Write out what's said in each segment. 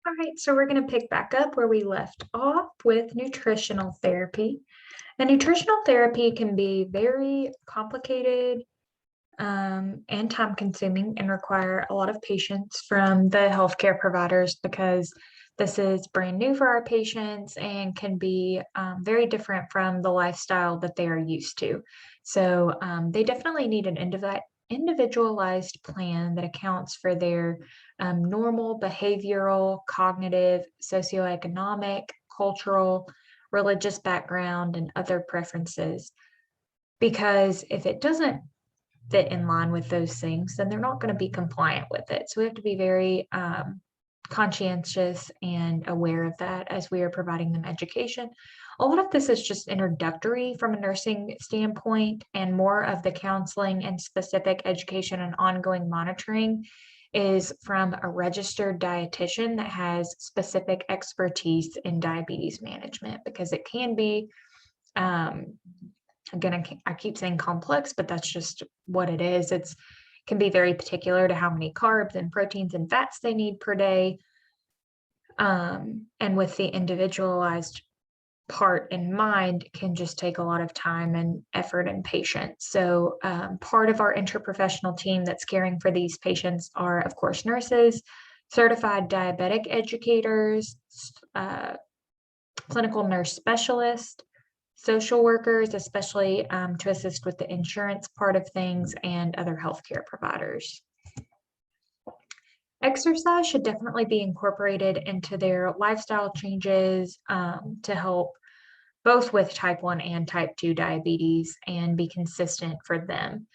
All right, so we're going to pick back up where we left off with nutritional therapy. Now, nutritional therapy can be very complicated and time consuming and require a lot of patience from the healthcare providers because this is brand new for our patients and can be very different from the lifestyle that they are used to. So they definitely need an individualized plan that accounts for their normal behavioral, cognitive, socioeconomic, cultural, religious background, and other preferences. Because if it doesn't fit in line with those things, then they're not going to be compliant with it. So we have to be very conscientious and aware of that as we are providing them education. A lot of this is just introductory from a nursing standpoint, and more of the counseling and specific education and ongoing monitoring is from a registered dietitian that has specific expertise in diabetes management, because it can be again, I keep saying complex, but that's just what it is. It can be very particular to how many carbs and proteins and fats they need per day. And with the individualized part in mind, can just take a lot of time and effort and patience. So part of our interprofessional team that's caring for these patients are, of course, nurses, certified diabetic educators, clinical nurse specialists, social workers, especially to assist with the insurance part of things, and other healthcare providers. Exercise should definitely be incorporated into their lifestyle changes to help both with type 1 and type 2 diabetes and be consistent for them.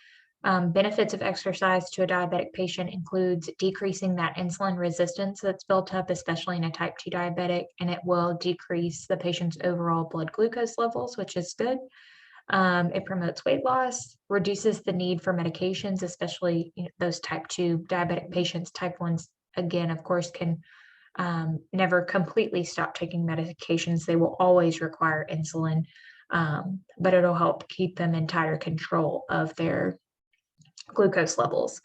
Benefits of exercise to a diabetic patient includes decreasing that insulin resistance that's built up, especially in a type 2 diabetic, and it will decrease the patient's overall blood glucose levels, which is good. It promotes weight loss, reduces the need for medications, especially those type 2 diabetic patients. Type 1s, again, of course, can never completely stop taking medications. They will always require insulin, but it'll help keep them in tighter control of their glucose levels.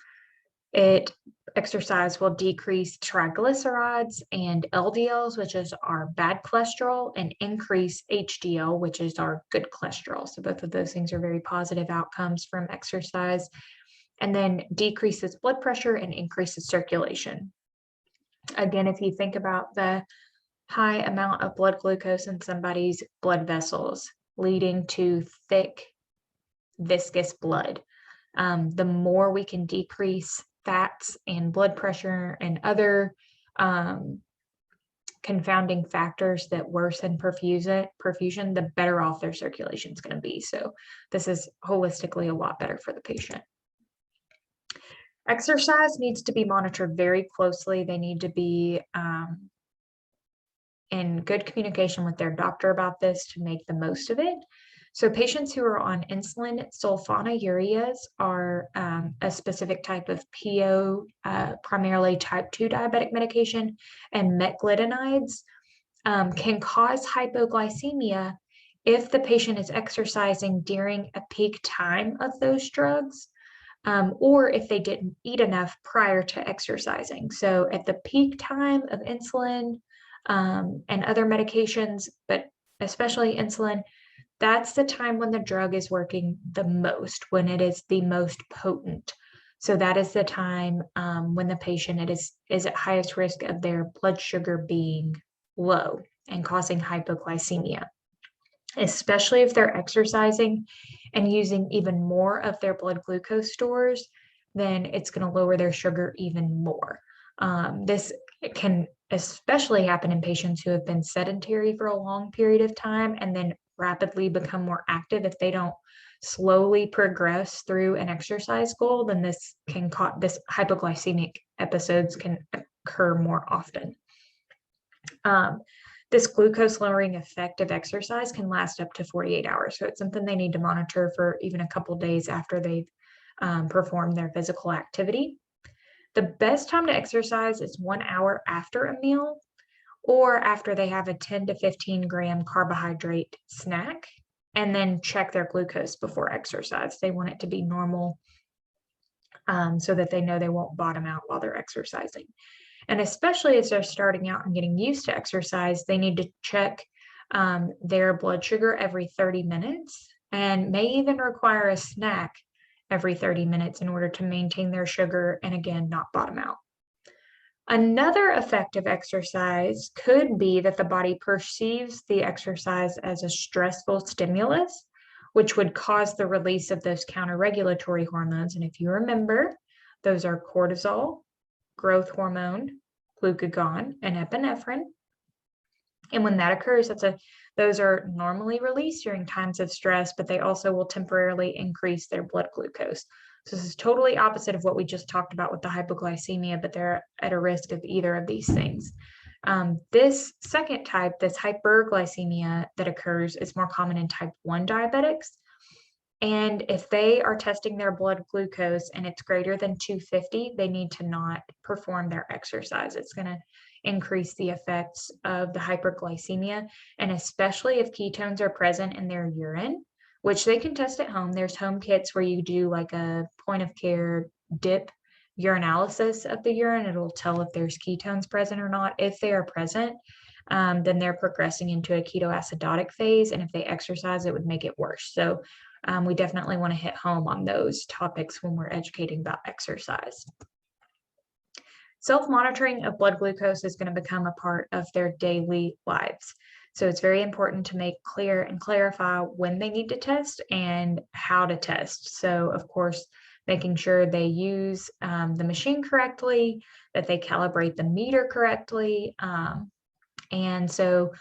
Exercise will decrease triglycerides and LDLs, which is our bad cholesterol, and increase HDL, which is our good cholesterol. So both of those things are very positive outcomes from exercise. And then decreases blood pressure and increases circulation. Again, if you think about the high amount of blood glucose in somebody's blood vessels leading to thick, viscous blood, the more we can decrease fats and blood pressure and other confounding factors that worsen perfusion, the better off their circulation is going to be. So this is holistically a lot better for the patient. Exercise needs to be monitored very closely. They need to be in good communication with their doctor about this to make the most of it. So patients who are on insulin sulfonylureas are a specific type of PO, primarily type 2 diabetic medication, and metglitinides can cause hypoglycemia if the patient is exercising during a peak time of those drugs, or if they didn't eat enough prior to exercising. So at the peak time of insulin and other medications, but especially insulin, that's the time when the drug is working the most, when it is the most potent. So that is the time when the patient is at highest risk of their blood sugar being low and causing hypoglycemia, especially if they're exercising and using even more of their blood glucose stores. Then it's going to lower their sugar even more. This can especially happen in patients who have been sedentary for a long period of time and then rapidly become more active. If they don't slowly progress through an exercise goal, then this hypoglycemic episodes can occur more often. This glucose lowering effect of exercise can last up to 48 hours. So it's something they need to monitor for even a couple days after they've performed their physical activity. The best time to exercise is 1 hour after a meal, or after they have a 10 to 15 gram carbohydrate snack, and then check their glucose before exercise. They want it to be normal so that they know they won't bottom out while they're exercising. And especially as they're starting out and getting used to exercise, they need to check their blood sugar every 30 minutes and may even require a snack every 30 minutes in order to maintain their sugar and, again, not bottom out. Another effect of exercise could be that the body perceives the exercise as a stressful stimulus, which would cause the release of those counter-regulatory hormones. And if you remember, those are cortisol, growth hormone, glucagon, and epinephrine. And when that occurs, those are normally released during times of stress, but they also will temporarily increase their blood glucose. So this is totally opposite of what we just talked about with the hypoglycemia, but they're at a risk of either of these things. This second type, this hyperglycemia that occurs, is more common in type 1 diabetics. And if they are testing their blood glucose and it's greater than 250, they need to not perform their exercise. It's going to increase the effects of the hyperglycemia, and especially if ketones are present in their urine, which they can test at home. There's home kits where you do like a point of care dip urinalysis of the urine. It'll tell if there's ketones present or not. If they are present, then they're progressing into a ketoacidotic phase, and if they exercise, it would make it worse. So we definitely want to hit home on those topics when we're educating about exercise. Self-monitoring of blood glucose is going to become a part of their daily lives. So it's very important to make clear and clarify when they need to test and how to test. So of course, making sure they use the machine correctly, that they calibrate the meter correctly. And so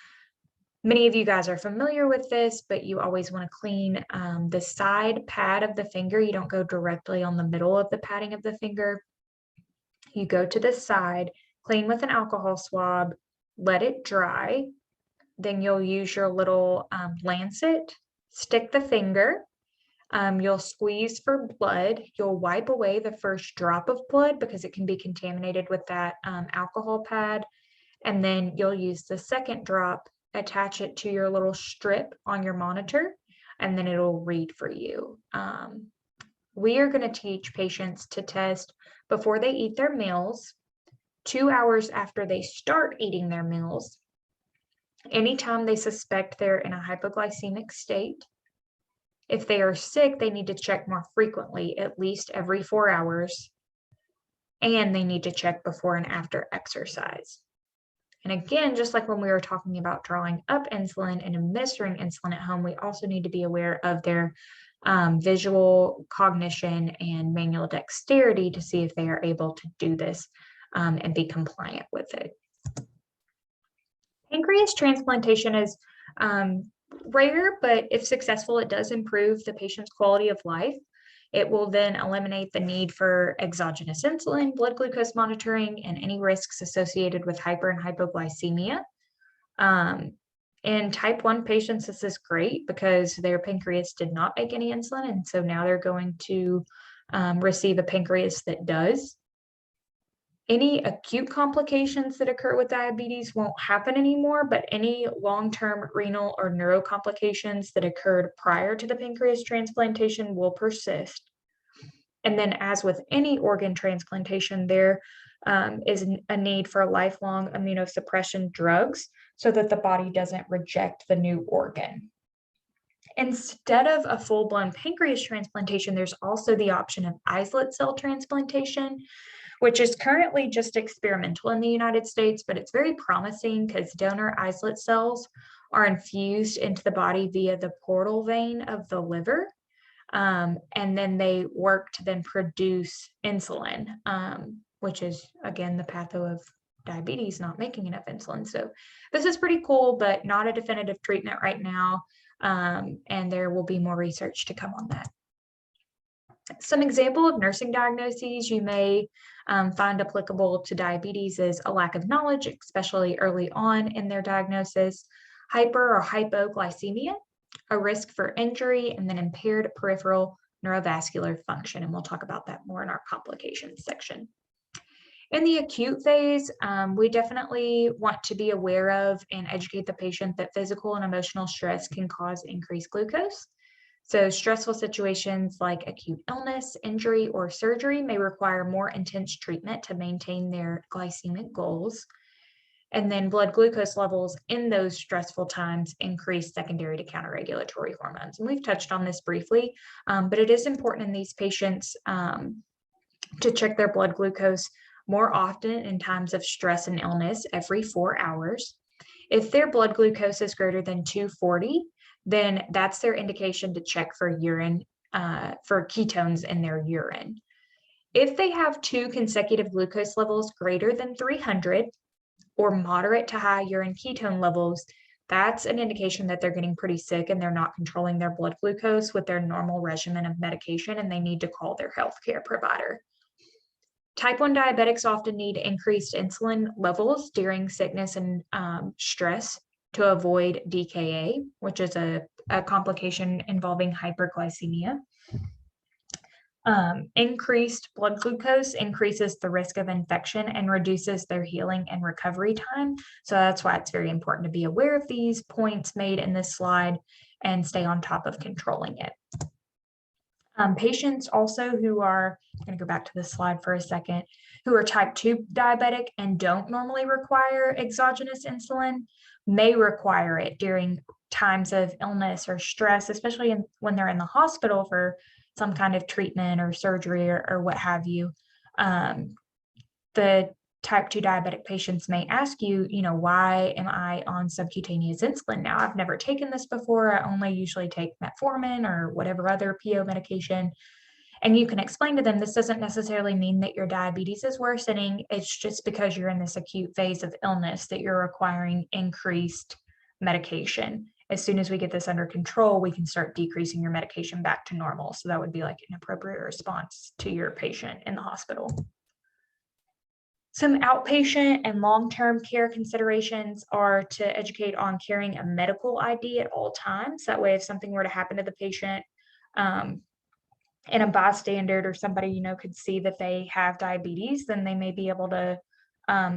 many of you guys are familiar with this, but you always want to clean the side pad of the finger. You don't go directly on the middle of the padding of the finger. You go to the side, clean with an alcohol swab, let it dry. Then you'll use your little lancet, stick the finger. You'll squeeze for blood. You'll wipe away the first drop of blood because it can be contaminated with that alcohol pad. And then you'll use the second drop, attach it to your little strip on your monitor, and then it'll read for you. We are going to teach patients to test before they eat their meals, 2 hours after they start eating their meals, anytime they suspect they're in a hypoglycemic state. If they are sick, they need to check more frequently, at least every 4 hours, and they need to check before and after exercise. And again, just like when we were talking about drawing up insulin and administering insulin at home, we also need to be aware of their visual cognition and manual dexterity to see if they are able to do this and be compliant with it. Pancreas transplantation is rare, but if successful, it does improve the patient's quality of life. It will then eliminate the need for exogenous insulin, blood glucose monitoring, and any risks associated with hyper and hypoglycemia. In type 1 patients, this is great because their pancreas did not make any insulin, and so now they're going to receive a pancreas that does. Any acute complications that occur with diabetes won't happen anymore, but any long-term renal or neuro complications that occurred prior to the pancreas transplantation will persist. And then, as with any organ transplantation, there is a need for lifelong immunosuppression drugs so that the body doesn't reject the new organ. Instead of a full-blown pancreas transplantation, there's also the option of islet cell transplantation, which is currently just experimental in the United States, but it's very promising because donor islet cells are infused into the body via the portal vein of the liver, and then they work to then produce insulin, which is, again, the patho of diabetes, not making enough insulin. So this is pretty cool, but not a definitive treatment right now, and there will be more research to come on that. Some example of nursing diagnoses you may find applicable to diabetes is a lack of knowledge, especially early on in their diagnosis, hyper or hypoglycemia, a risk for injury, and then impaired peripheral neurovascular function. And we'll talk about that more in our complications section. In the acute phase, we definitely want to be aware of and educate the patient that physical and emotional stress can cause increased glucose. So stressful situations like acute illness, injury, or surgery may require more intense treatment to maintain their glycemic goals. And then blood glucose levels in those stressful times increase secondary to counterregulatory hormones. And we've touched on this briefly, but it is important in these patients to check their blood glucose more often in times of stress and illness every 4 hours. If their blood glucose is greater than 240, then that's their indication to check for urine, for ketones in their urine. If they have 2 consecutive glucose levels greater than 300 or moderate to high urine ketone levels, that's an indication that they're getting pretty sick and they're not controlling their blood glucose with their normal regimen of medication, and they need to call their healthcare provider. Type 1 diabetics often need increased insulin levels during sickness and stress to avoid DKA, which is a complication involving hyperglycemia. Increased blood glucose increases the risk of infection and reduces their healing and recovery time. So that's why it's very important to be aware of these points made in this slide and stay on top of controlling it. Patients also who are, I'm going to go back to this slide for a second, who are type 2 diabetic and don't normally require exogenous insulin may require it during times of illness or stress, especially when they're in the hospital for some kind of treatment or surgery or what have you. The type 2 diabetic patients may ask you, why am I on subcutaneous insulin now? I've never taken this before. I only usually take metformin or whatever other PO medication. And you can explain to them this doesn't necessarily mean that your diabetes is worsening. It's just because you're in this acute phase of illness that you're requiring increased medication. As soon as we get this under control, we can start decreasing your medication back to normal. So that would be like an appropriate response to your patient in the hospital. Some outpatient and long-term care considerations are to educate on carrying a medical ID at all times. That way, if something were to happen to the patient, and a bystander or somebody, could see that they have diabetes, then they may be able to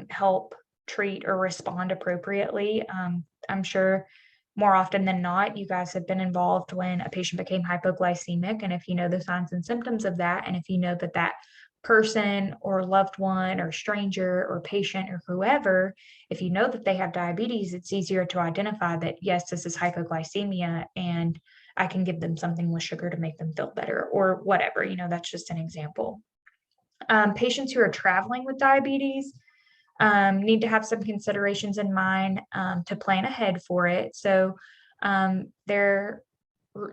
help treat or respond appropriately. I'm sure more often than not, you guys have been involved when a patient became hypoglycemic. And if you know the signs and symptoms of that, and if you know that that person or loved one or stranger or patient or whoever, if you know that they have diabetes, it's easier to identify that, yes, this is hypoglycemia and I can give them something with sugar to make them feel better or whatever, that's just an example. Patients who are traveling with diabetes need to have some considerations in mind to plan ahead for it. So their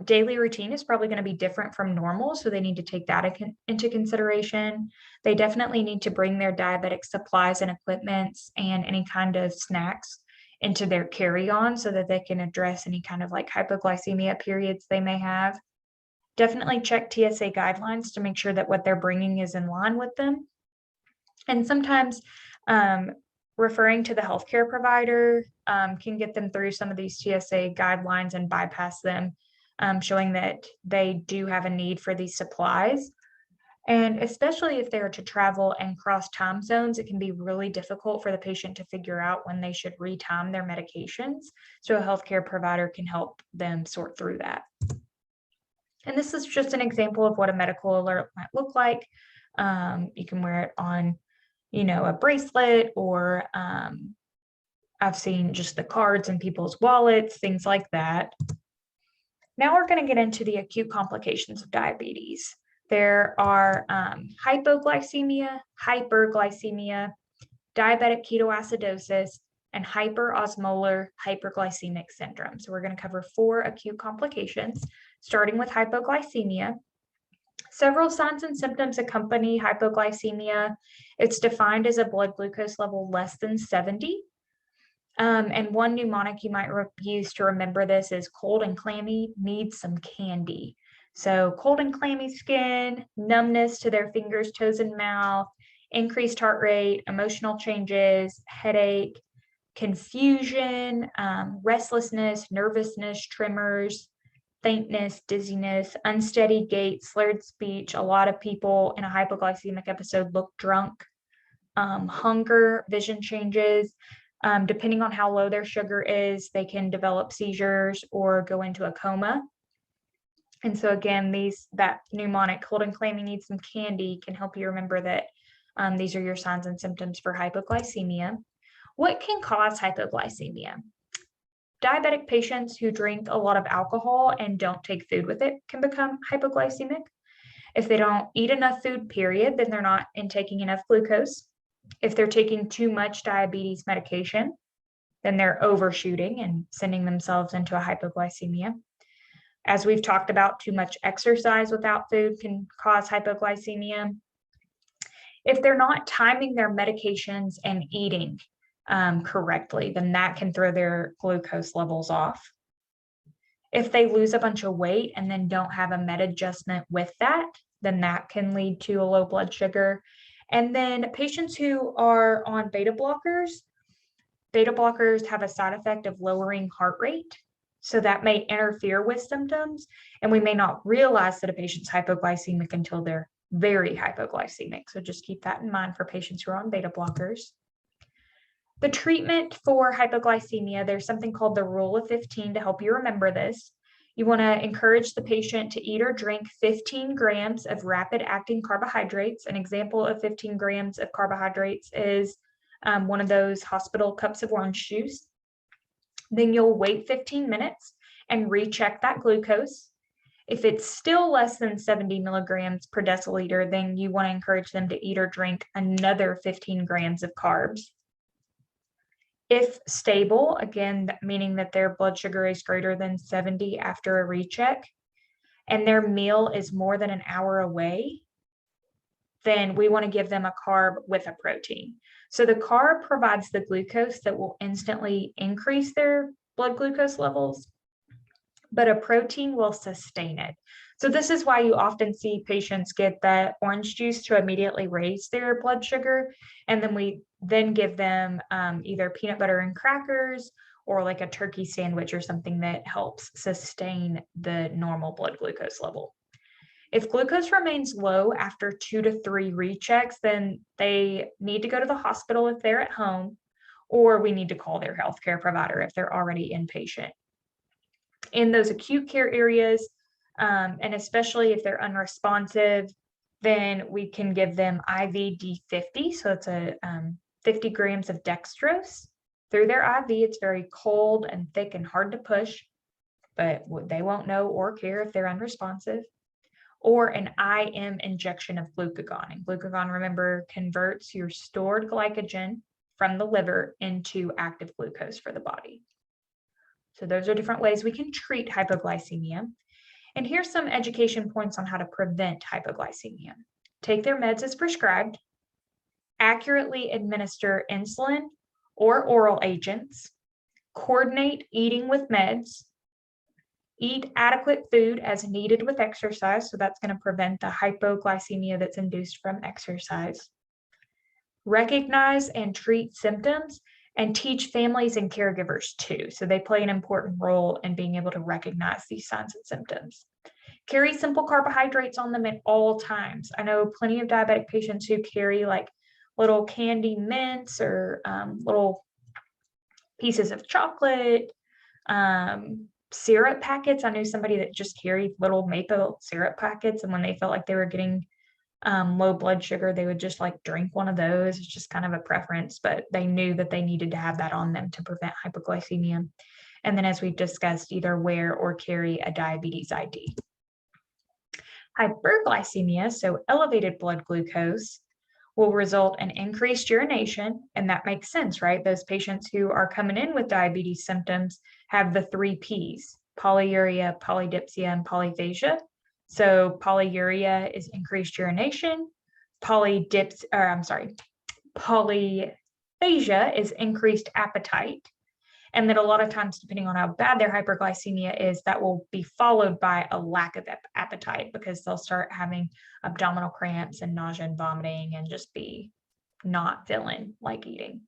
daily routine is probably going to be different from normal, so they need to take that into consideration. They definitely need to bring their diabetic supplies and equipments and any kind of snacks into their carry-on so that they can address any kind of like hypoglycemia periods they may have. Definitely check TSA guidelines to make sure that what they're bringing is in line with them. And sometimes referring to the healthcare provider can get them through some of these TSA guidelines and bypass them, showing that they do have a need for these supplies. And especially if they're to travel and cross time zones, it can be really difficult for the patient to figure out when they should retime their medications. So a healthcare provider can help them sort through that. And this is just an example of what a medical alert might look like. You can wear it on, a bracelet, or I've seen just the cards in people's wallets, things like that. Now we're going to get into the acute complications of diabetes. There are hypoglycemia, hyperglycemia, diabetic ketoacidosis, and hyperosmolar hyperglycemic syndrome. So we're going to cover 4 acute complications, starting with hypoglycemia. Several signs and symptoms accompany hypoglycemia. It's defined as a blood glucose level less than 70. And one mnemonic you might use to remember this is cold and clammy, needs some candy. So cold and clammy skin, numbness to their fingers, toes, and mouth, increased heart rate, emotional changes, headache, confusion, restlessness, nervousness, tremors, faintness, dizziness, unsteady gait, slurred speech. A lot of people in a hypoglycemic episode look drunk. Hunger, vision changes. Depending on how low their sugar is, they can develop seizures or go into a coma. And so again, that mnemonic, hold and claim you need some candy, can help you remember that these are your signs and symptoms for hypoglycemia. What can cause hypoglycemia? Diabetic patients who drink a lot of alcohol and don't take food with it can become hypoglycemic. If they don't eat enough food, period, then they're not intaking enough glucose. If they're taking too much diabetes medication, then they're overshooting and sending themselves into a hypoglycemia. As we've talked about, too much exercise without food can cause hypoglycemia. If they're not timing their medications and eating correctly, then that can throw their glucose levels off. If they lose a bunch of weight and then don't have a med adjustment with that, then that can lead to a low blood sugar. And then patients who are on beta blockers have a side effect of lowering heart rate. So that may interfere with symptoms, and we may not realize that a patient's hypoglycemic until they're very hypoglycemic. So just keep that in mind for patients who are on beta blockers. The treatment for hypoglycemia, there's something called the rule of 15 to help you remember this. You want to encourage the patient to eat or drink 15 grams of rapid acting carbohydrates. An example of 15 grams of carbohydrates is one of those hospital cups of orange juice. Then you'll wait 15 minutes and recheck that glucose. If it's still less than 70 milligrams per deciliter, then you want to encourage them to eat or drink another 15 grams of carbs. If stable, again, meaning that their blood sugar is greater than 70 after a recheck, and their meal is more than an hour away, then we want to give them a carb with a protein. So the carb provides the glucose that will instantly increase their blood glucose levels, but a protein will sustain it. So this is why you often see patients get that orange juice to immediately raise their blood sugar. And then we then give them either peanut butter and crackers or like a turkey sandwich or something that helps sustain the normal blood glucose level. If glucose remains low after 2 to 3 rechecks, then they need to go to the hospital if they're at home, or we need to call their healthcare provider if they're already inpatient. In those acute care areas, and especially if they're unresponsive, then we can give them IV D50. So it's a 50 grams of dextrose through their IV. It's very cold and thick and hard to push, but they won't know or care if they're unresponsive. Or an IM injection of glucagon. And glucagon, remember, converts your stored glycogen from the liver into active glucose for the body. So those are different ways we can treat hypoglycemia. And here's some education points on how to prevent hypoglycemia. Take their meds as prescribed, accurately administer insulin or oral agents, coordinate eating with meds, eat adequate food as needed with exercise. So that's going to prevent the hypoglycemia that's induced from exercise. Recognize and treat symptoms and teach families and caregivers too. So they play an important role in being able to recognize these signs and symptoms. Carry simple carbohydrates on them at all times. I know plenty of diabetic patients who carry like little candy mints or little pieces of chocolate, syrup packets. I knew somebody that just carried little maple syrup packets, and when they felt like they were getting low blood sugar, they would just like drink one of those. It's just kind of a preference, but they knew that they needed to have that on them to prevent hypoglycemia. And then, as we've discussed, either wear or carry a diabetes ID. Hyperglycemia, so elevated blood glucose, will result in increased urination, and that makes sense, right? Those patients who are coming in with diabetes symptoms have the 3 Ps: polyuria, polydipsia, and polyphagia. So polyuria is increased urination, polyphagia is increased appetite. And then a lot of times, depending on how bad their hyperglycemia is, that will be followed by a lack of appetite, because they'll start having abdominal cramps and nausea and vomiting and just be not feeling like eating.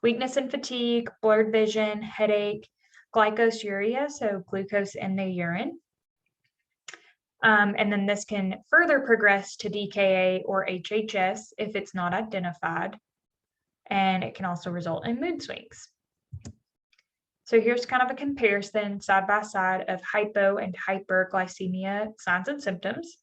Weakness and fatigue, blurred vision, headache, glycosuria, so glucose in the urine. And then this can further progress to DKA or HHS if it's not identified. And it can also result in mood swings. So here's kind of a comparison side by side of hypo and hyperglycemia signs and symptoms.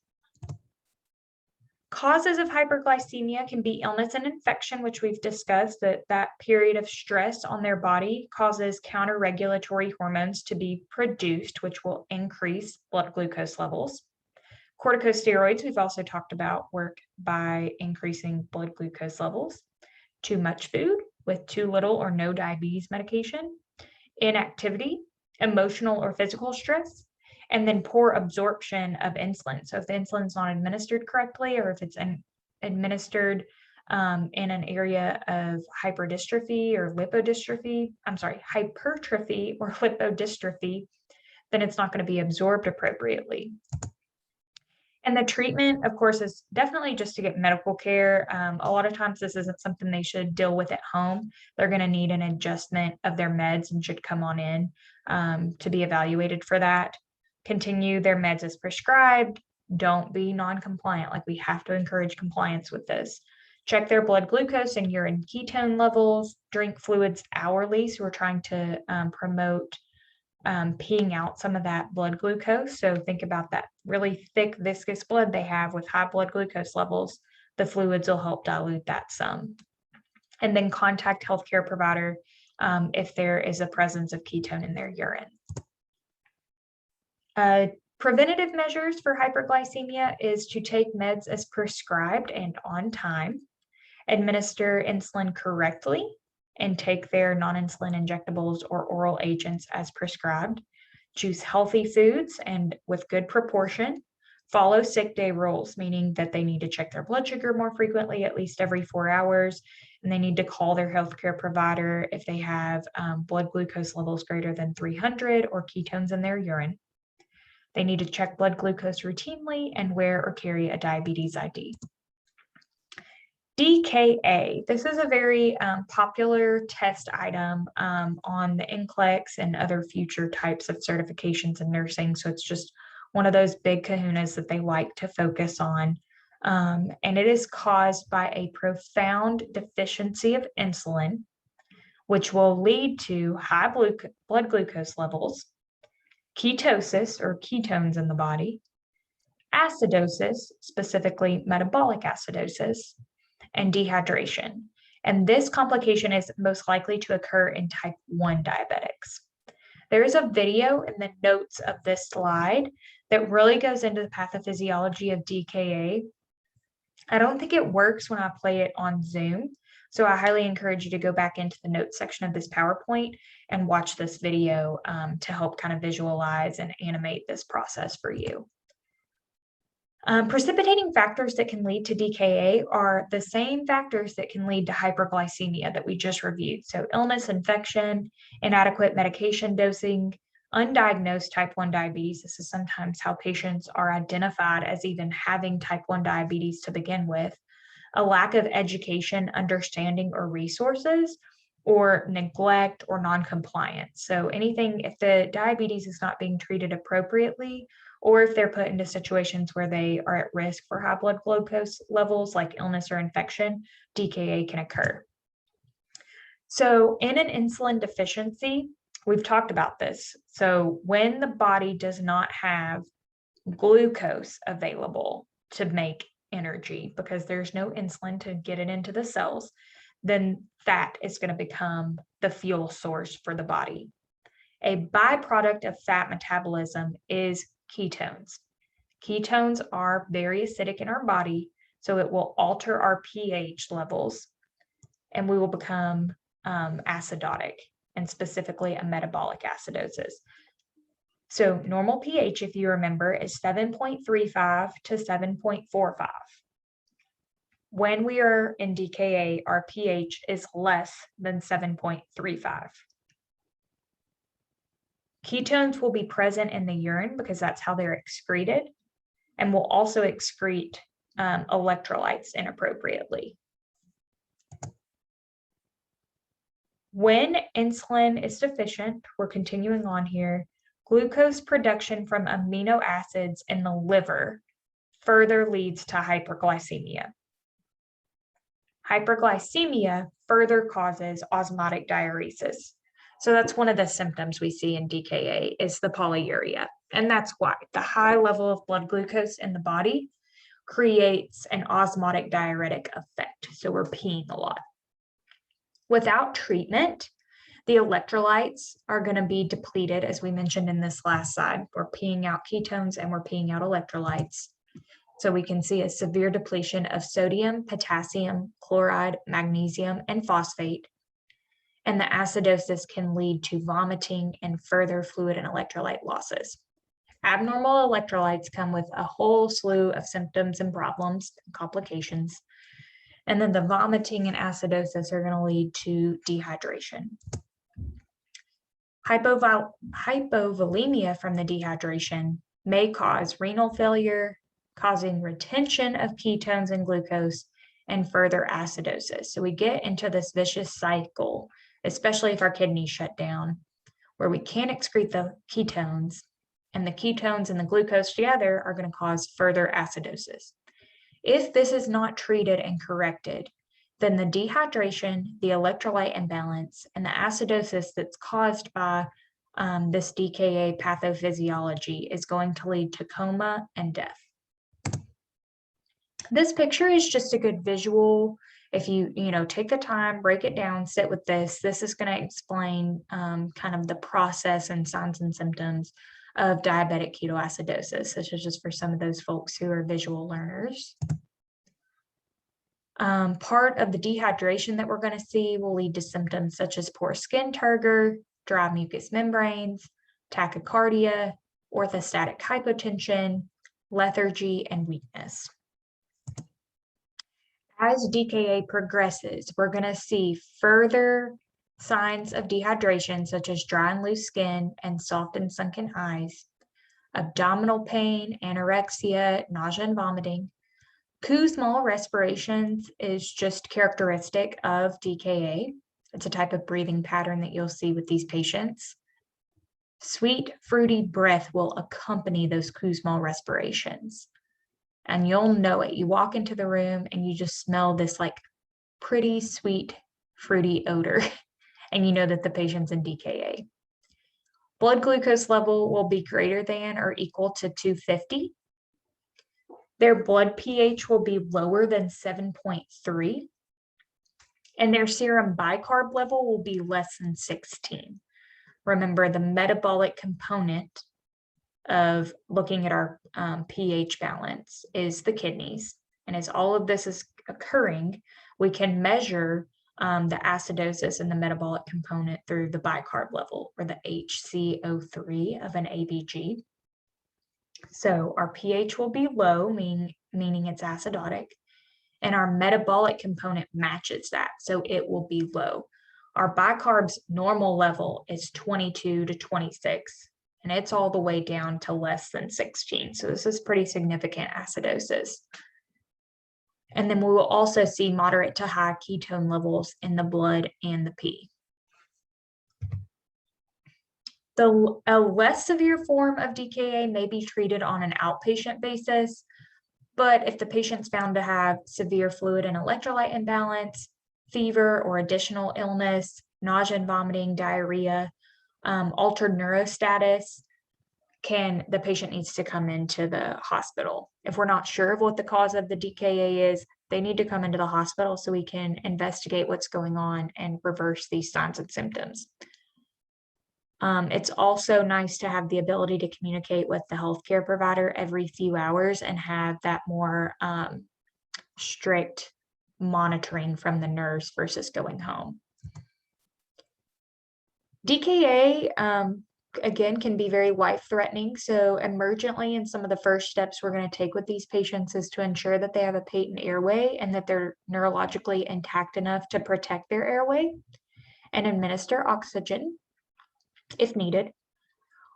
Causes of hyperglycemia can be illness and infection, which we've discussed, that period of stress on their body causes counter-regulatory hormones to be produced, which will increase blood glucose levels. Corticosteroids, we've also talked about, work by increasing blood glucose levels. Too much food with too little or no diabetes medication. Inactivity, emotional or physical stress, and then poor absorption of insulin. So if the insulin's not administered correctly, or if it's administered in an area of hypertrophy or lipodystrophy, hypertrophy or lipodystrophy, then it's not going to be absorbed appropriately. And the treatment, of course, is definitely just to get medical care. A lot of times this isn't something they should deal with at home. They're going to need an adjustment of their meds and should come on in to be evaluated for that. Continue their meds as prescribed. Don't be non-compliant. Like, we have to encourage compliance with this. Check their blood glucose and urine ketone levels. Drink fluids hourly. So we're trying to promote peeing out some of that blood glucose. So think about that really thick, viscous blood they have with high blood glucose levels. The fluids will help dilute that some. And then contact healthcare provider if there is a presence of ketone in their urine. Preventative measures for hyperglycemia is to take meds as prescribed and on time, administer insulin correctly, and take their non-insulin injectables or oral agents as prescribed. Choose healthy foods and with good proportion. Follow sick day rules, meaning that they need to check their blood sugar more frequently, at least every 4 hours, and they need to call their healthcare provider if they have blood glucose levels greater than 300 or ketones in their urine. They need to check blood glucose routinely and wear or carry a diabetes ID. DKA. This is a very popular test item on the NCLEX and other future types of certifications in nursing. So it's just one of those big kahunas that they like to focus on. And it is caused by a profound deficiency of insulin, which will lead to high blood glucose levels, ketosis or ketones in the body, acidosis, specifically metabolic acidosis, and dehydration. And this complication is most likely to occur in type 1 diabetics. There is a video in the notes of this slide that really goes into the pathophysiology of DKA. I don't think it works when I play it on Zoom, so I highly encourage you to go back into the notes section of this PowerPoint and watch this video to help kind of visualize and animate this process for you. Precipitating factors that can lead to DKA are the same factors that can lead to hyperglycemia that we just reviewed. So illness, infection, inadequate medication dosing, undiagnosed type 1 diabetes. This is sometimes how patients are identified as even having type 1 diabetes to begin with. A lack of education, understanding, or resources, or neglect or non-compliance. So anything, if the diabetes is not being treated appropriately, or if they're put into situations where they are at risk for high blood glucose levels like illness or infection, DKA can occur. So in an insulin deficiency, we've talked about this. So when the body does not have glucose available to make energy because there's no insulin to get it into the cells, then fat is going to become the fuel source for the body. A byproduct of fat metabolism is ketones. Ketones are very acidic in our body, so it will alter our pH levels and we will become acidotic, and specifically a metabolic acidosis. So normal pH, if you remember, is 7.35 to 7.45. When we are in DKA, our pH is less than 7.35. Ketones will be present in the urine because that's how they're excreted, and will also excrete electrolytes inappropriately. When insulin is deficient, we're continuing on here, glucose production from amino acids in the liver further leads to hyperglycemia. Hyperglycemia further causes osmotic diuresis. So that's one of the symptoms we see in DKA is the polyuria. And that's why the high level of blood glucose in the body creates an osmotic diuretic effect. So we're peeing a lot. Without treatment, the electrolytes are going to be depleted, as we mentioned in this last slide. We're peeing out ketones and we're peeing out electrolytes. So we can see a severe depletion of sodium, potassium, chloride, magnesium, and phosphate. And the acidosis can lead to vomiting and further fluid and electrolyte losses. Abnormal electrolytes come with a whole slew of symptoms and problems and complications. And then the vomiting and acidosis are going to lead to dehydration. Hypovolemia from the dehydration may cause renal failure, causing retention of ketones and glucose, and further acidosis. So we get into this vicious cycle, especially if our kidneys shut down, where we can't excrete the ketones, and the ketones and the glucose together are going to cause further acidosis. If this is not treated and corrected, then the dehydration, the electrolyte imbalance, and the acidosis that's caused by this DKA pathophysiology is going to lead to coma and death. This picture is just a good visual. If you take the time, break it down, sit with this, this is going to explain kind of the process and signs and symptoms of diabetic ketoacidosis, such as just for some of those folks who are visual learners. Part of the dehydration that we're going to see will lead to symptoms such as poor skin turgor, dry mucous membranes, tachycardia, orthostatic hypotension, lethargy, and weakness. As DKA progresses, we're going to see further signs of dehydration, such as dry and loose skin and soft and sunken eyes, abdominal pain, anorexia, nausea, and vomiting. Kussmaul respirations is just characteristic of DKA. It's a type of breathing pattern that you'll see with these patients. Sweet, fruity breath will accompany those Kussmaul respirations. And you'll know it. You walk into the room and you just smell this like pretty sweet, fruity odor. And you know that the patient's in DKA. Blood glucose level will be greater than or equal to 250. Their blood pH will be lower than 7.3. And their serum bicarb level will be less than 16. Remember, the metabolic component of looking at our pH balance is the kidneys. And as all of this is occurring, we can measure the acidosis and the metabolic component through the bicarb level, or the HCO3 of an ABG. So our pH will be low, meaning it's acidotic, and our metabolic component matches that, so it will be low. Our bicarb's normal level is 22 to 26, and it's all the way down to less than 16. So this is pretty significant acidosis. And then we will also see moderate to high ketone levels in the blood and the pee. A less severe form of DKA may be treated on an outpatient basis, but if the patient's found to have severe fluid and electrolyte imbalance, fever or additional illness, nausea and vomiting, diarrhea, altered neurostatus, the patient needs to come into the hospital. If we're not sure of what the cause of the DKA is, they need to come into the hospital so we can investigate what's going on and reverse these signs and symptoms. It's also nice to have the ability to communicate with the healthcare provider every few hours and have that more strict monitoring from the nurse versus going home. DKA, again, can be very life-threatening. So emergently, and some of the first steps we're going to take with these patients is to ensure that they have a patent airway and that they're neurologically intact enough to protect their airway, and administer oxygen if needed.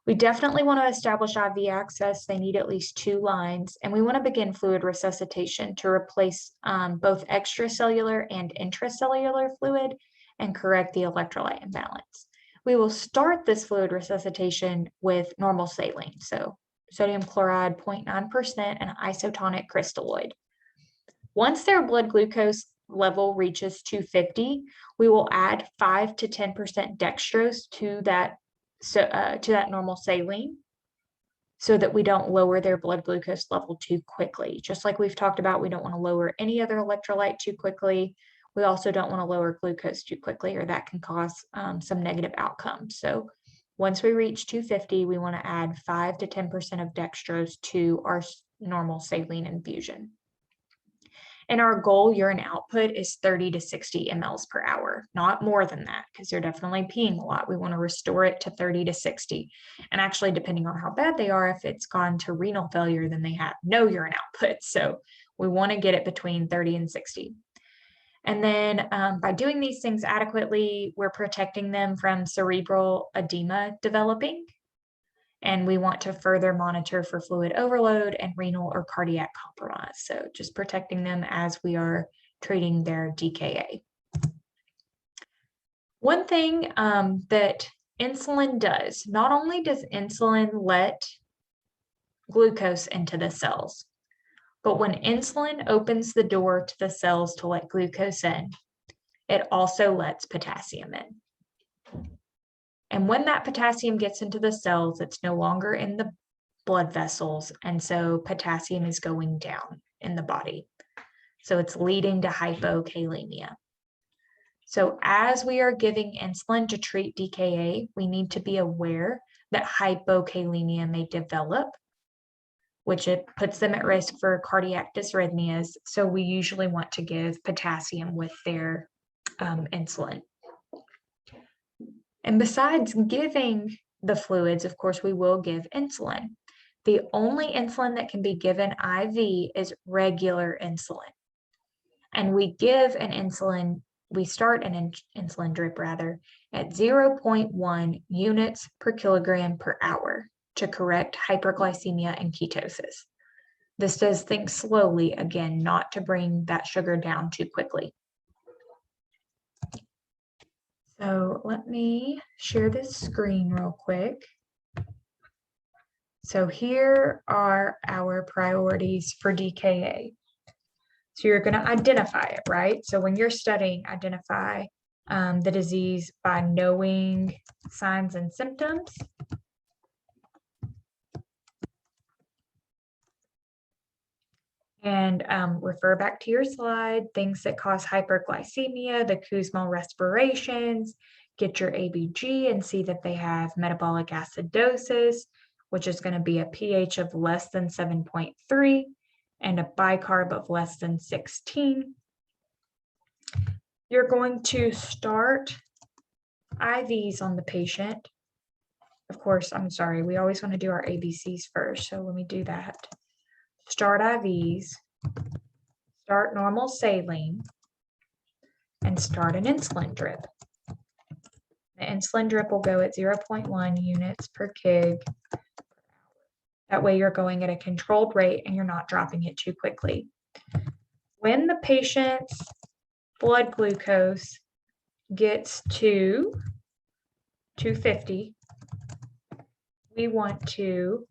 We definitely want to establish IV access. They need at least 2 lines, and we want to begin fluid resuscitation to replace both extracellular and intracellular fluid and correct the electrolyte imbalance. We will start this fluid resuscitation with normal saline, so sodium chloride 0.9% and isotonic crystalloid. Once their blood glucose level reaches 250, we will add 5 to 10% dextrose to that normal saline, so that we don't lower their blood glucose level too quickly. Just like we've talked about, we don't want to lower any other electrolyte too quickly. We also don't want to lower glucose too quickly, or that can cause some negative outcomes. So once we reach 250, we want to add 5 to 10% of dextrose to our normal saline infusion. And our goal urine output is 30 to 60 mLs per hour, not more than that, because they're definitely peeing a lot. We want to restore it to 30 to 60. And actually, depending on how bad they are, if it's gone to renal failure, then they have no urine output. So we want to get it between 30 and 60. And then by doing these things adequately, we're protecting them from cerebral edema developing. And we want to further monitor for fluid overload and renal or cardiac compromise. So just protecting them as we are treating their DKA. One thing that insulin does, not only does insulin let glucose into the cells, but when insulin opens the door to the cells to let glucose in, it also lets potassium in. And when that potassium gets into the cells, it's no longer in the blood vessels, and so potassium is going down in the body. So it's leading to hypokalemia. So as we are giving insulin to treat DKA, we need to be aware that hypokalemia may develop, which it puts them at risk for cardiac dysrhythmias. So we usually want to give potassium with their insulin. And besides giving the fluids, of course, we will give insulin. The only insulin that can be given IV is regular insulin. And we give an insulin, we start an insulin drip rather, at 0.1 units per kilogram per hour to correct hyperglycemia and ketosis. This does things slowly, again, not to bring that sugar down too quickly. So let me share this screen real quick. So here are our priorities for DKA. So you're going to identify it, right? So when you're studying, identify the disease by knowing signs and symptoms. And refer back to your slide, things that cause hyperglycemia, the Kussmaul respirations, get your ABG and see that they have metabolic acidosis, which is going to be a pH of less than 7.3 and a bicarb of less than 16. You're going to start IVs on the patient. Of course, I'm sorry, we always want to do our ABCs first, so let me do that. Start IVs, start normal saline, and start an insulin drip. The insulin drip will go at 0.1 units per kg. That way you're going at a controlled rate and you're not dropping it too quickly. When the patient's blood glucose gets to 250, we want to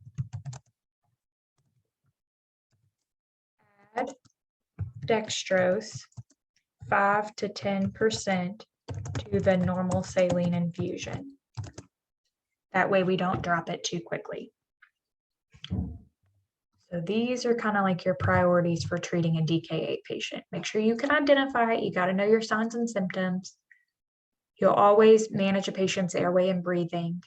add dextrose 5 to 10% to the normal saline infusion. That way we don't drop it too quickly. So these are kind of like your priorities for treating a DKA patient. Make sure you can identify it. You got to know your signs and symptoms. You'll always manage a patient's airway and breathing.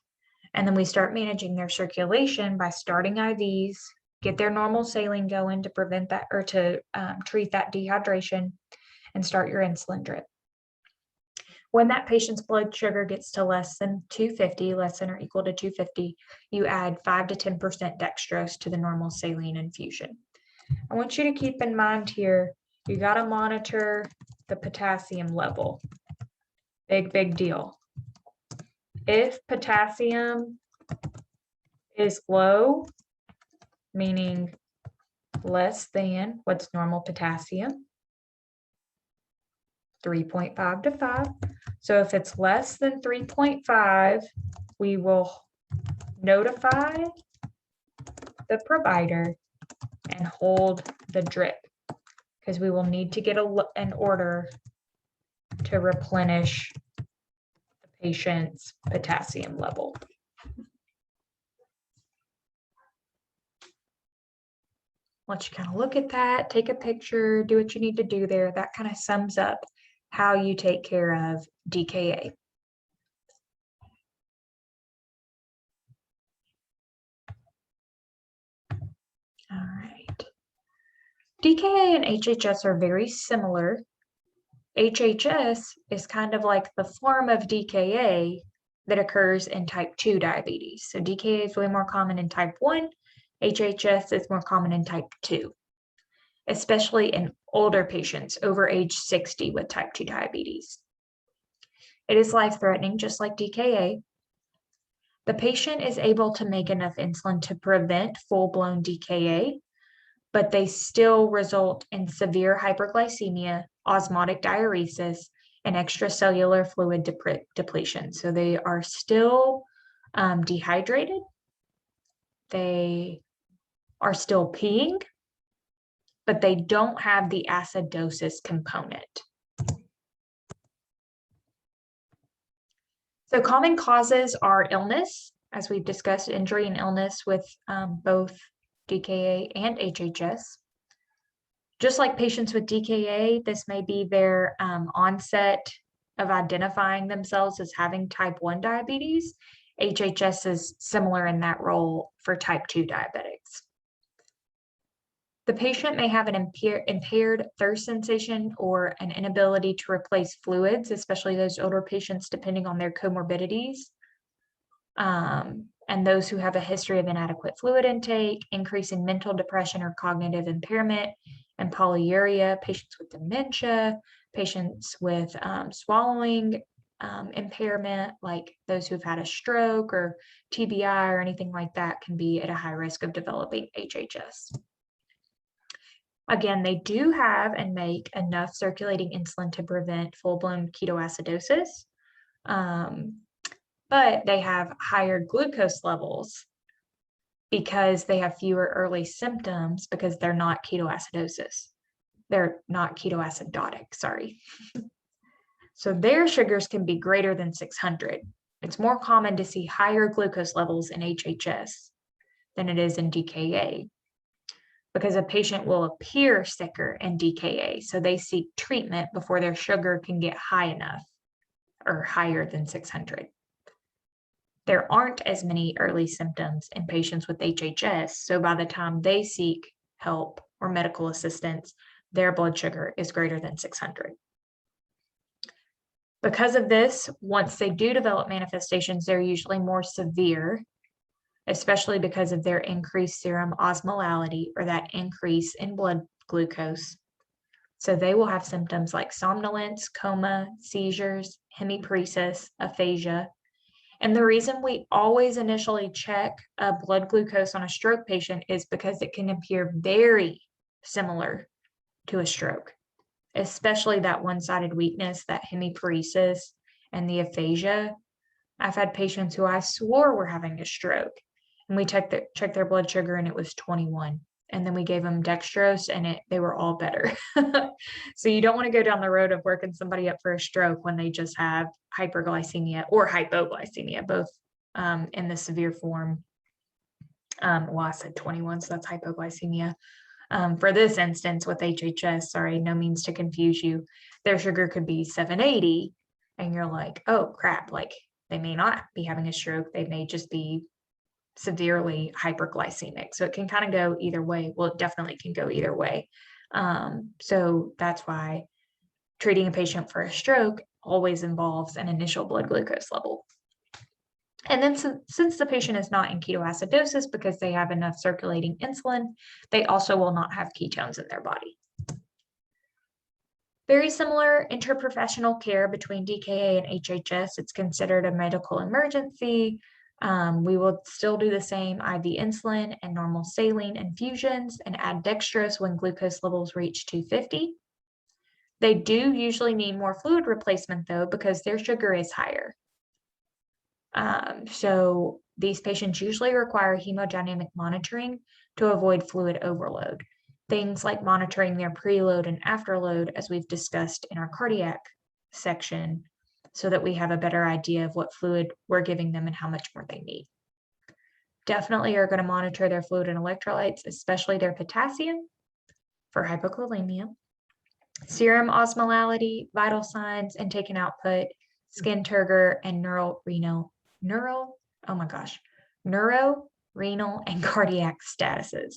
And then we start managing their circulation by starting IVs, get their normal saline going to prevent that or to treat that dehydration, and start your insulin drip. When that patient's blood sugar gets to less than 250, less than or equal to 250, you add 5 to 10% dextrose to the normal saline infusion. I want you to keep in mind here, you got to monitor the potassium level. Big deal. If potassium is low, meaning less than what's normal potassium, 3.5 to 5. So if it's less than 3.5, we will notify the provider and hold the drip, because we will need to get an order to replenish the patient's potassium level. Once you kind of look at that, take a picture, do what you need to do there. That kind of sums up how you take care of DKA. All right. DKA and HHS are very similar. HHS is kind of like the form of DKA that occurs in type 2 diabetes. So DKA is way more common in type 1. HHS is more common in type 2, especially in older patients over age 60 with type 2 diabetes. It is life-threatening, just like DKA. The patient is able to make enough insulin to prevent full-blown DKA, but they still result in severe hyperglycemia, osmotic diuresis, and extracellular fluid depletion. So they are still dehydrated. They are still peeing, but they don't have the acidosis component. So common causes are illness, as we've discussed, injury and illness with both DKA and HHS. Just like patients with DKA, this may be their onset of identifying themselves as having type 1 diabetes. HHS is similar in that role for type 2 diabetics. The patient may have an impaired thirst sensation or an inability to replace fluids, especially those older patients, depending on their comorbidities. And those who have a history of inadequate fluid intake, increase in mental depression or cognitive impairment, and polyuria, patients with dementia, patients with swallowing impairment, like those who've had a stroke or TBI or anything like that, can be at a high risk of developing HHS. Again, they do have and make enough circulating insulin to prevent full-blown ketoacidosis, but they have higher glucose levels because they have fewer early symptoms because they're not ketoacidosis. They're not ketoacidotic, sorry. So their sugars can be greater than 600. It's more common to see higher glucose levels in HHS than it is in DKA, because a patient will appear sicker in DKA, so they seek treatment before their sugar can get high enough or higher than 600. There aren't as many early symptoms in patients with HHS, so by the time they seek help or medical assistance, their blood sugar is greater than 600. Because of this, once they do develop manifestations, they're usually more severe, especially because of their increased serum osmolality, or that increase in blood glucose. So they will have symptoms like somnolence, coma, seizures, hemiparesis, aphasia. And the reason we always initially check a blood glucose on a stroke patient is because it can appear very similar to a stroke, especially that one-sided weakness, that hemiparesis, and the aphasia. I've had patients who I swore were having a stroke, and we checked their blood sugar and it was 21. And then we gave them dextrose and they were all better. So you don't want to go down the road of working somebody up for a stroke when they just have hyperglycemia or hypoglycemia, both in the severe form. Well, I said 21, so that's hypoglycemia. For this instance with HHS, sorry, no means to confuse you, their sugar could be 780 and you're like, oh crap, like they may not be having a stroke, they may just be severely hyperglycemic. So it can kind of go either way. Well, it definitely can go either way. So that's why treating a patient for a stroke always involves an initial blood glucose level. And then since the patient is not in ketoacidosis because they have enough circulating insulin, they also will not have ketones in their body. Very similar interprofessional care between DKA and HHS. It's considered a medical emergency. We will still do the same IV insulin and normal saline infusions and add dextrose when glucose levels reach 250. They do usually need more fluid replacement though, because their sugar is higher. So these patients usually require hemodynamic monitoring to avoid fluid overload. things like monitoring their preload and afterload, as we've discussed in our cardiac section, so that we have a better idea of what fluid we're giving them and how much more they need. Definitely are going to monitor their fluid and electrolytes, especially their potassium for hypokalemia, serum osmolality, vital signs, intake and output, skin turgor, and neuro, renal, and cardiac statuses.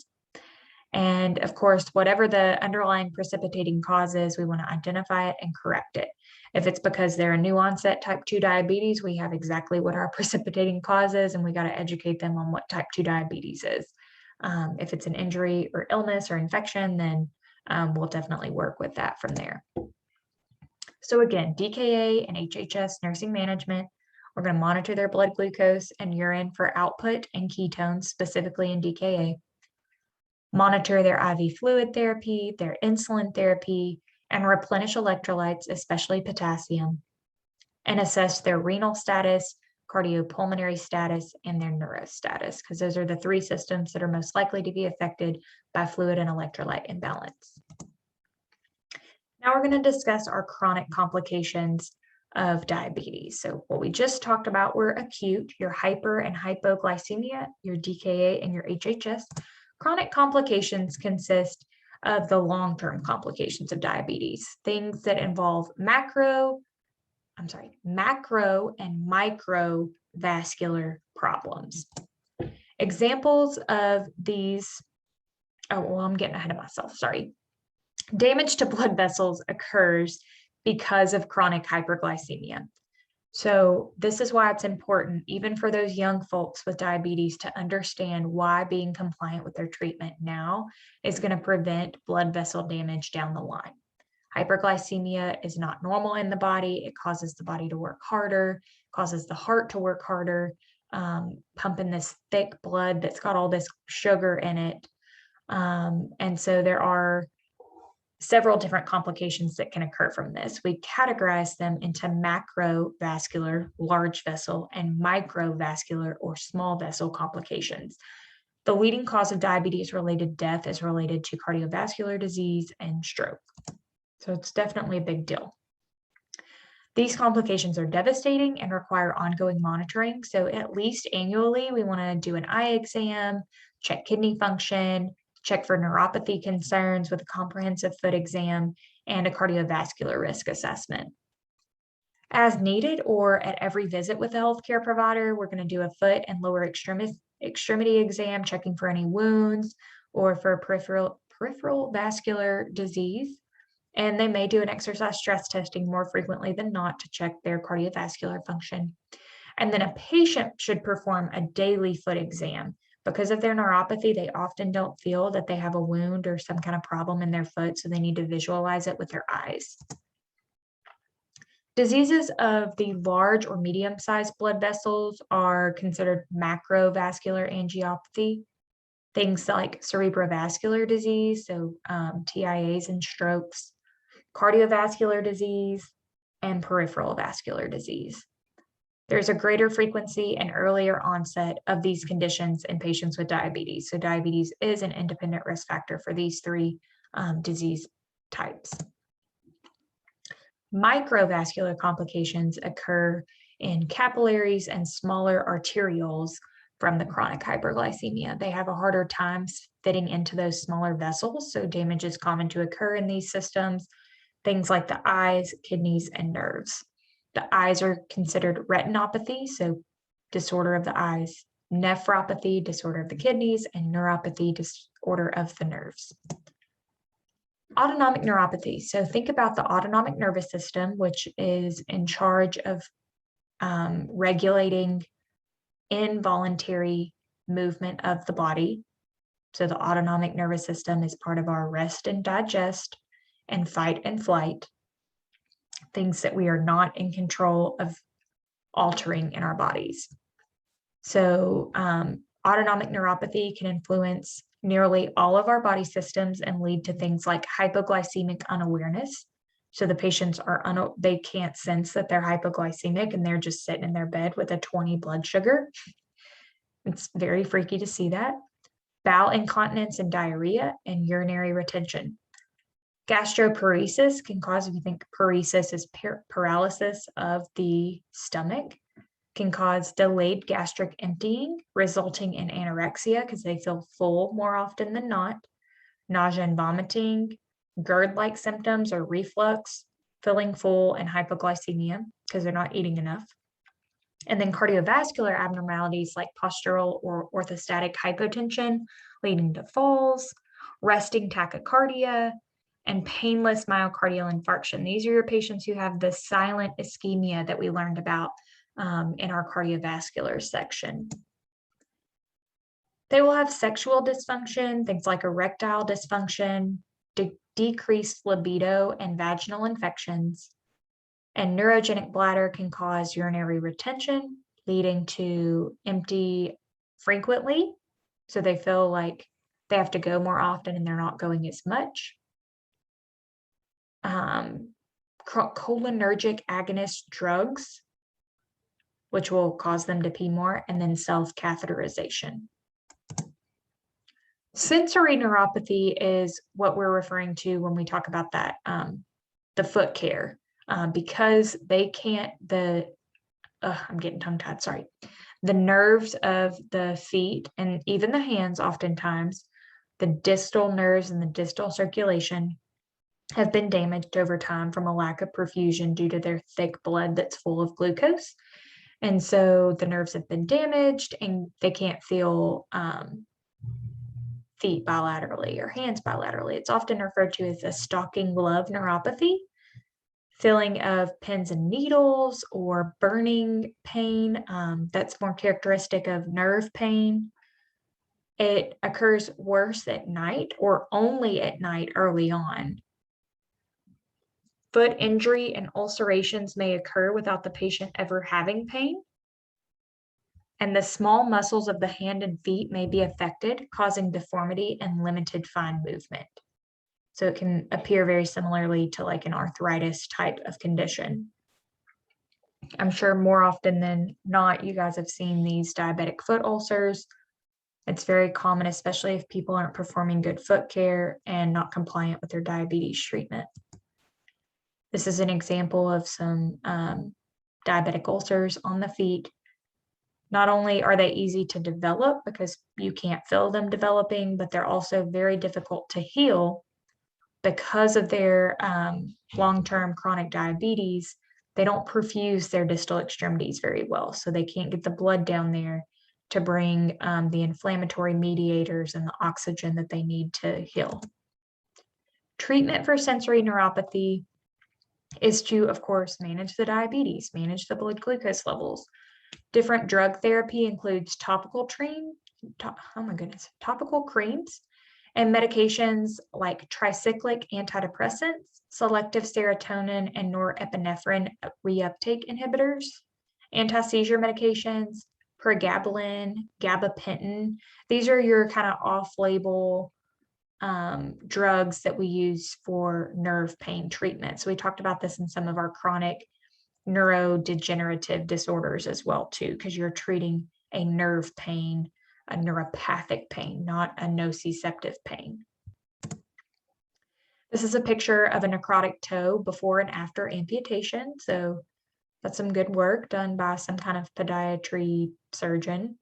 And of course, whatever the underlying precipitating cause is, we want to identify it and correct it. If it's because they're a new onset type 2 diabetes, we have exactly what our precipitating cause is, and we got to educate them on what type 2 diabetes is. If it's an injury or illness or infection, then we'll definitely work with that from there. So again, DKA and HHS nursing management, we're going to monitor their blood glucose and urine for output and ketones, specifically in DKA. Monitor their IV fluid therapy, their insulin therapy, and replenish electrolytes, especially potassium, and assess their renal status, cardiopulmonary status, and their neuro status, because those are the three systems that are most likely to be affected by fluid and electrolyte imbalance. Now we're going to discuss our chronic complications of diabetes. So what we just talked about were acute, your hyper and hypoglycemia, your DKA, and your HHS. Chronic complications consist of the long-term complications of diabetes, things that involve macro and microvascular problems. Examples of these, I'm getting ahead of myself, sorry. Damage to blood vessels occurs because of chronic hyperglycemia. So this is why it's important, even for those young folks with diabetes, to understand why being compliant with their treatment now is going to prevent blood vessel damage down the line. Hyperglycemia is not normal in the body. It causes the body to work harder, causes the heart to work harder, pumping this thick blood that's got all this sugar in it. And so there are several different complications that can occur from this. We categorize them into macrovascular, large vessel, and microvascular or small vessel complications. The leading cause of diabetes-related death is related to cardiovascular disease and stroke. So it's definitely a big deal. These complications are devastating and require ongoing monitoring. So at least annually, we want to do an eye exam, check kidney function, check for neuropathy concerns with a comprehensive foot exam, and a cardiovascular risk assessment. As needed or at every visit with a healthcare provider, we're going to do a foot and lower extremity exam, checking for any wounds or for peripheral vascular disease. And they may do an exercise stress testing more frequently than not to check their cardiovascular function. And then a patient should perform a daily foot exam. Because of their neuropathy, they often don't feel that they have a wound or some kind of problem in their foot, so they need to visualize it with their eyes. Diseases of the large or medium-sized blood vessels are considered macrovascular angiopathy. Things like cerebrovascular disease, so TIAs and strokes, cardiovascular disease, and peripheral vascular disease. There's a greater frequency and earlier onset of these conditions in patients with diabetes. So diabetes is an independent risk factor for these three disease types. Microvascular complications occur in capillaries and smaller arterioles from the chronic hyperglycemia. They have a harder time fitting into those smaller vessels, so damage is common to occur in these systems, things like the eyes, kidneys, and nerves. The eyes are considered retinopathy, so disorder of the eyes, nephropathy, disorder of the kidneys, and neuropathy, disorder of the nerves. Autonomic neuropathy. So think about the autonomic nervous system, which is in charge of regulating involuntary movement of the body. So the autonomic nervous system is part of our rest and digest and fight and flight, things that we are not in control of altering in our bodies. So autonomic neuropathy can influence nearly all of our body systems and lead to things like hypoglycemic unawareness. So the patients they can't sense that they're hypoglycemic and they're just sitting in their bed with a 20 blood sugar. It's very freaky to see that. bowel incontinence and diarrhea, and urinary retention. Gastroparesis can cause, if you think paresis is paralysis of the stomach, can cause delayed gastric emptying, resulting in anorexia because they feel full more often than not, nausea and vomiting, GERD-like symptoms or reflux, feeling full, and hypoglycemia because they're not eating enough. And then cardiovascular abnormalities like postural or orthostatic hypotension, leading to falls, resting tachycardia, and painless myocardial infarction. These are your patients who have the silent ischemia that we learned about in our cardiovascular section. They will have sexual dysfunction, things like erectile dysfunction, decreased libido, and vaginal infections. And neurogenic bladder can cause urinary retention, leading to empty frequently. So they feel like they have to go more often and they're not going as much. Cholinergic agonist drugs, which will cause them to pee more, and then self-catheterization. Sensory neuropathy is what we're referring to when we talk about that, the foot care, because they can't, I'm getting tongue-tied, sorry. The nerves of the feet and even the hands, oftentimes, the distal nerves and the distal circulation have been damaged over time from a lack of perfusion due to their thick blood that's full of glucose. And so the nerves have been damaged and they can't feel feet bilaterally or hands bilaterally. It's often referred to as a stocking glove neuropathy, feeling of pins and needles or burning pain. That's more characteristic of nerve pain. It occurs worse at night or only at night early on. Foot injury and ulcerations may occur without the patient ever having pain. And the small muscles of the hand and feet may be affected, causing deformity and limited fine movement. So it can appear very similarly to like an arthritis type of condition. I'm sure more often than not, you guys have seen these diabetic foot ulcers. It's very common, especially if people aren't performing good foot care and not compliant with their diabetes treatment. This is an example of some diabetic ulcers on the feet. Not only are they easy to develop because you can't feel them developing, but they're also very difficult to heal because of their long-term chronic diabetes. They don't perfuse their distal extremities very well, so they can't get the blood down there to bring the inflammatory mediators and the oxygen that they need to heal. Treatment for sensory neuropathy is to, of course, manage the diabetes, manage the blood glucose levels. Different drug therapy includes topical creams and medications like tricyclic antidepressants, selective serotonin and norepinephrine reuptake inhibitors, anti-seizure medications, pregabalin, gabapentin. These are your kind of off-label drugs that we use for nerve pain treatment. So we talked about this in some of our chronic neurodegenerative disorders as well too, because you're treating a nerve pain, a neuropathic pain, not a nociceptive pain. This is a picture of a necrotic toe before and after amputation. So that's some good work done by some kind of podiatry surgeon.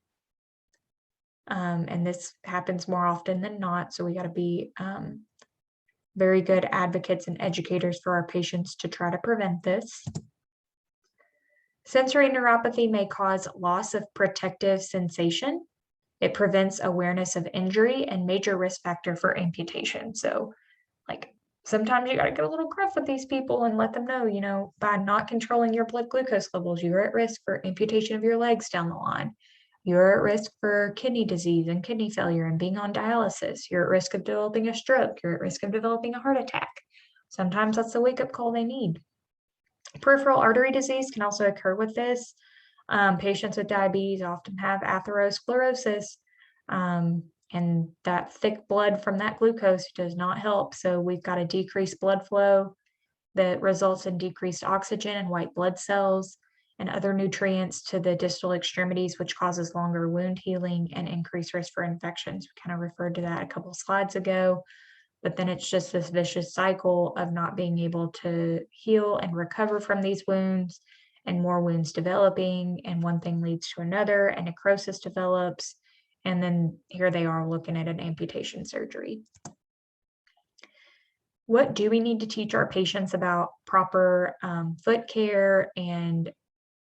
And this happens more often than not. So we got to be very good advocates and educators for our patients to try to prevent this. Sensory neuropathy may cause loss of protective sensation. It prevents awareness of injury and major risk factor for amputation. So like sometimes you got to get a little gruff with these people and let them know, you know, by not controlling your blood glucose levels, you're at risk for amputation of your legs down the line. You're at risk for kidney disease and kidney failure and being on dialysis. You're at risk of developing a stroke. You're at risk of developing a heart attack. Sometimes that's the wake-up call they need. Peripheral artery disease can also occur with this. Patients with diabetes often have atherosclerosis, and that thick blood from that glucose does not help. So we've got a decreased blood flow that results in decreased oxygen and white blood cells. and other nutrients to the distal extremities, which causes longer wound healing and increased risk for infections. We kind of referred to that a couple slides ago, but then it's just this vicious cycle of not being able to heal and recover from these wounds, and more wounds developing, and one thing leads to another, and necrosis develops, and then here they are looking at an amputation surgery. What do we need to teach our patients about proper foot care and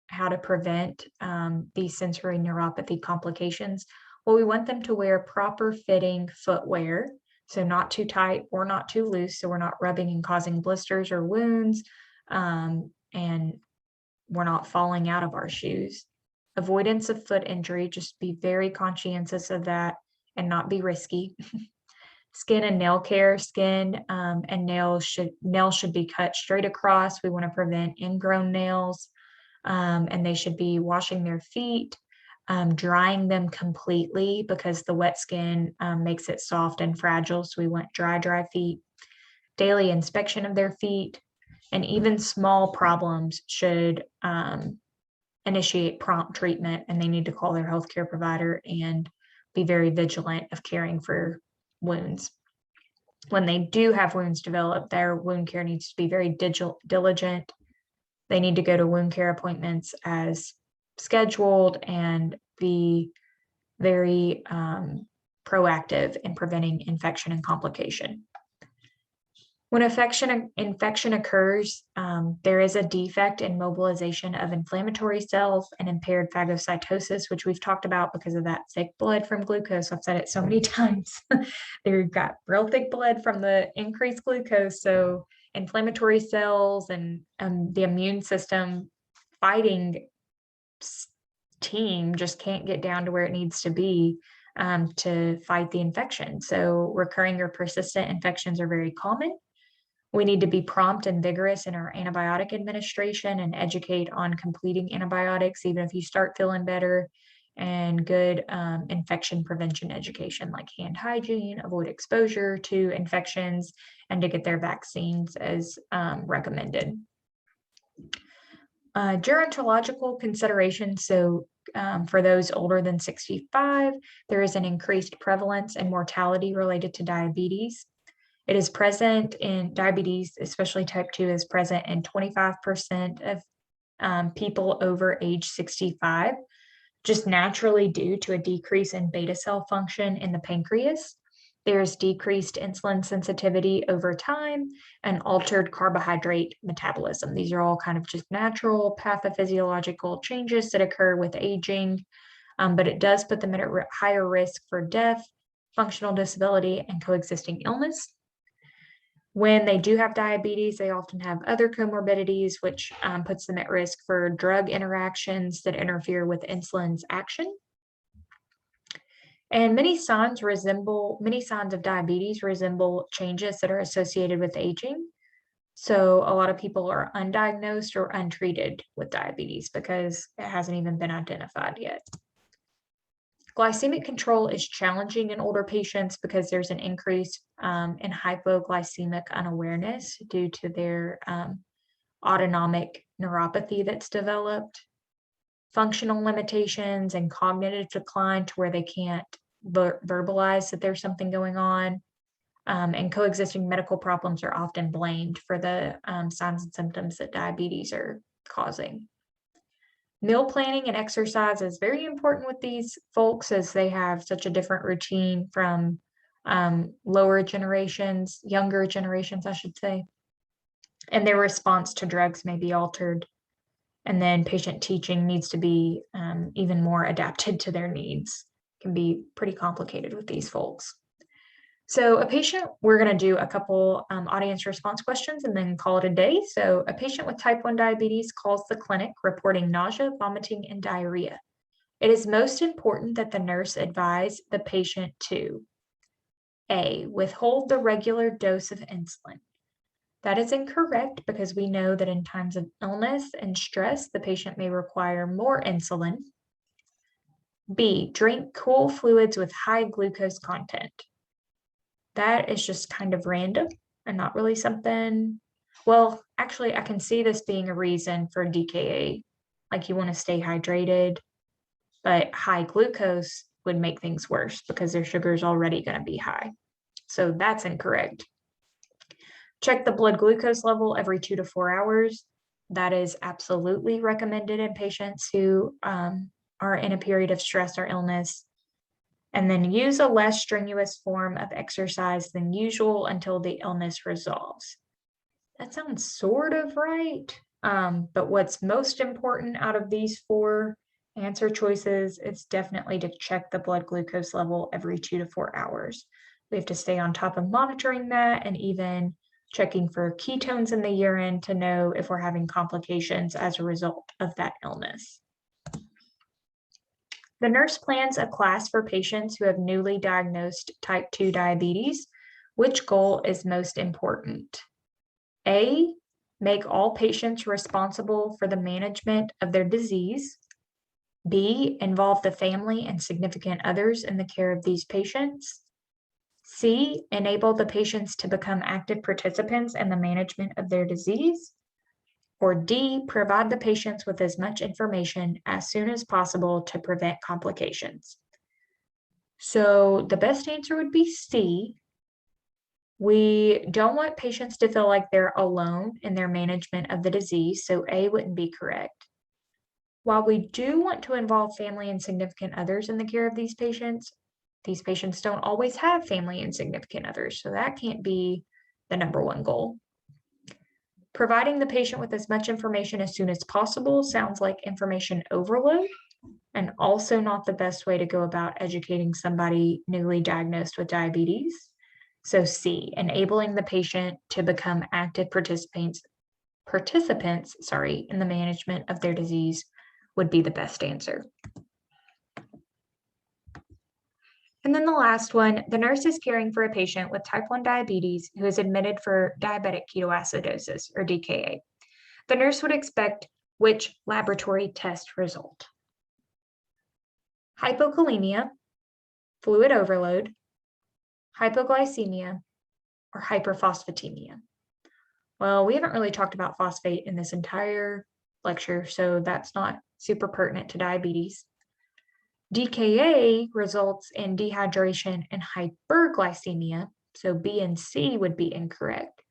how to prevent these sensory neuropathy complications? Well, we want them to wear proper fitting footwear, so not too tight or not too loose, so we're not rubbing and causing blisters or wounds, and we're not falling out of our shoes. Avoidance of foot injury, just be very conscientious of that and not be risky. Skin and nail care, skin and nails should be cut straight across. We want to prevent ingrown nails, and they should be washing their feet, drying them completely, because the wet skin makes it soft and fragile. So we want dry feet. Daily inspection of their feet, and even small problems should initiate prompt treatment, and they need to call their healthcare provider and be very vigilant of caring for wounds. When they do have wounds develop, their wound care needs to be very diligent. They need to go to wound care appointments as scheduled and be very proactive in preventing infection and complication. When infection occurs, there is a defect in mobilization of inflammatory cells and impaired phagocytosis, which we've talked about because of that thick blood from glucose. I've said it so many times. They've got real thick blood from the increased glucose. So inflammatory cells and the immune system fighting team just can't get down to where it needs to be to fight the infection. So recurring or persistent infections are very common. We need to be prompt and vigorous in our antibiotic administration and educate on completing antibiotics, even if you start feeling better, and good infection prevention education like hand hygiene, avoid exposure to infections, and to get their vaccines as recommended. Gerontological considerations. So for those older than 65, there is an increased prevalence and mortality related to diabetes. It is present in diabetes, especially type 2, is present in 25% of people over age 65, just naturally due to a decrease in beta cell function in the pancreas. There's decreased insulin sensitivity over time and altered carbohydrate metabolism. These are all kind of just natural pathophysiological changes that occur with aging, but it does put them at a higher risk for death, functional disability, and coexisting illness. When they do have diabetes, they often have other comorbidities, which puts them at risk for drug interactions that interfere with insulin's action. And many signs of diabetes resemble changes that are associated with aging. So a lot of people are undiagnosed or untreated with diabetes because it hasn't even been identified yet. Glycemic control is challenging in older patients because there's an increase in hypoglycemic unawareness due to their autonomic neuropathy that's developed, functional limitations and cognitive decline to where they can't verbalize that there's something going on, and coexisting medical problems are often blamed for the signs and symptoms that diabetes are causing. Meal planning and exercise is very important with these folks as they have such a different routine from younger generations, I should say, and their response to drugs may be altered. And then patient teaching needs to be even more adapted to their needs. It can be pretty complicated with these folks. So a patient, we're going to do a couple audience response questions and then call it a day. So a patient with type 1 diabetes calls the clinic reporting nausea, vomiting, and diarrhea. It is most important that the nurse advise the patient to A, withhold the regular dose of insulin. That is incorrect because we know that in times of illness and stress, the patient may require more insulin. B, drink cool fluids with high glucose content. That is just kind of random and not really something, well, actually I can see this being a reason for DKA like you want to stay hydrated, but high glucose would make things worse because their sugar is already going to be high. So that's incorrect. Check the blood glucose level every 2 to 4 hours. That is absolutely recommended in patients who are in a period of stress or illness. And then use a less strenuous form of exercise than usual until the illness resolves. That sounds sort of right. But what's most important out of these 4 answer choices is definitely to check the blood glucose level every 2 to 4 hours. We have to stay on top of monitoring that and even checking for ketones in the urine to know if we're having complications as a result of that illness. The nurse plans a class for patients who have newly diagnosed type 2 diabetes. Which goal is most important? A, make all patients responsible for the management of their disease. B, involve the family and significant others in the care of these patients. C, enable the patients to become active participants in the management of their disease. Or D, provide the patients with as much information as soon as possible to prevent complications. So the best answer would be C. We don't want patients to feel like they're alone in their management of the disease, so A wouldn't be correct. While we do want to involve family and significant others in the care of these patients don't always have family and significant others, so that can't be the number one goal. Providing the patient with as much information as soon as possible sounds like information overload and also not the best way to go about educating somebody newly diagnosed with diabetes. So C, enabling the patient to become active participants, in the management of their disease would be the best answer. And then the last one, the nurse is caring for a patient with type 1 diabetes who is admitted for diabetic ketoacidosis, or DKA. The nurse would expect which laboratory test result? Hypokalemia, fluid overload, hypoglycemia, or hyperphosphatemia. Well, we haven't really talked about phosphate in this entire lecture, so that's not super pertinent to diabetes. DKA results in dehydration and hyperglycemia, so B and C would be incorrect.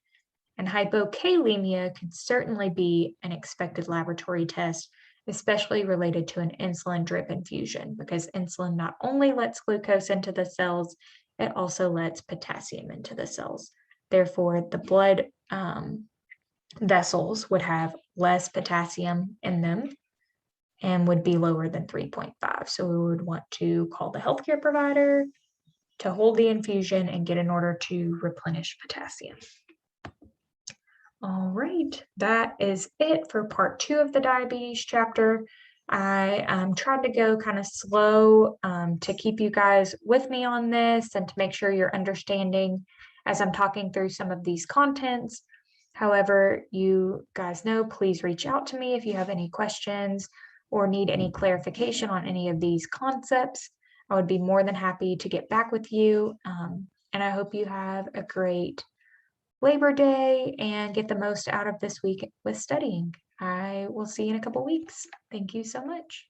And hypokalemia could certainly be an expected laboratory test, especially related to an insulin drip infusion, because insulin not only lets glucose into the cells, it also lets potassium into the cells. Therefore, the blood vessels would have less potassium in them and would be lower than 3.5. So we would want to call the healthcare provider to hold the infusion and get an order to replenish potassium. All right, that is it for part 2 of the diabetes chapter. I tried to go kind of slow to keep you guys with me on this and to make sure you're understanding as I'm talking through some of these contents. However, you guys know, please reach out to me if you have any questions or need any clarification on any of these concepts. I would be more than happy to get back with you. And I hope you have a great Labor Day and get the most out of this week with studying. I will see you in a couple weeks. Thank you so much.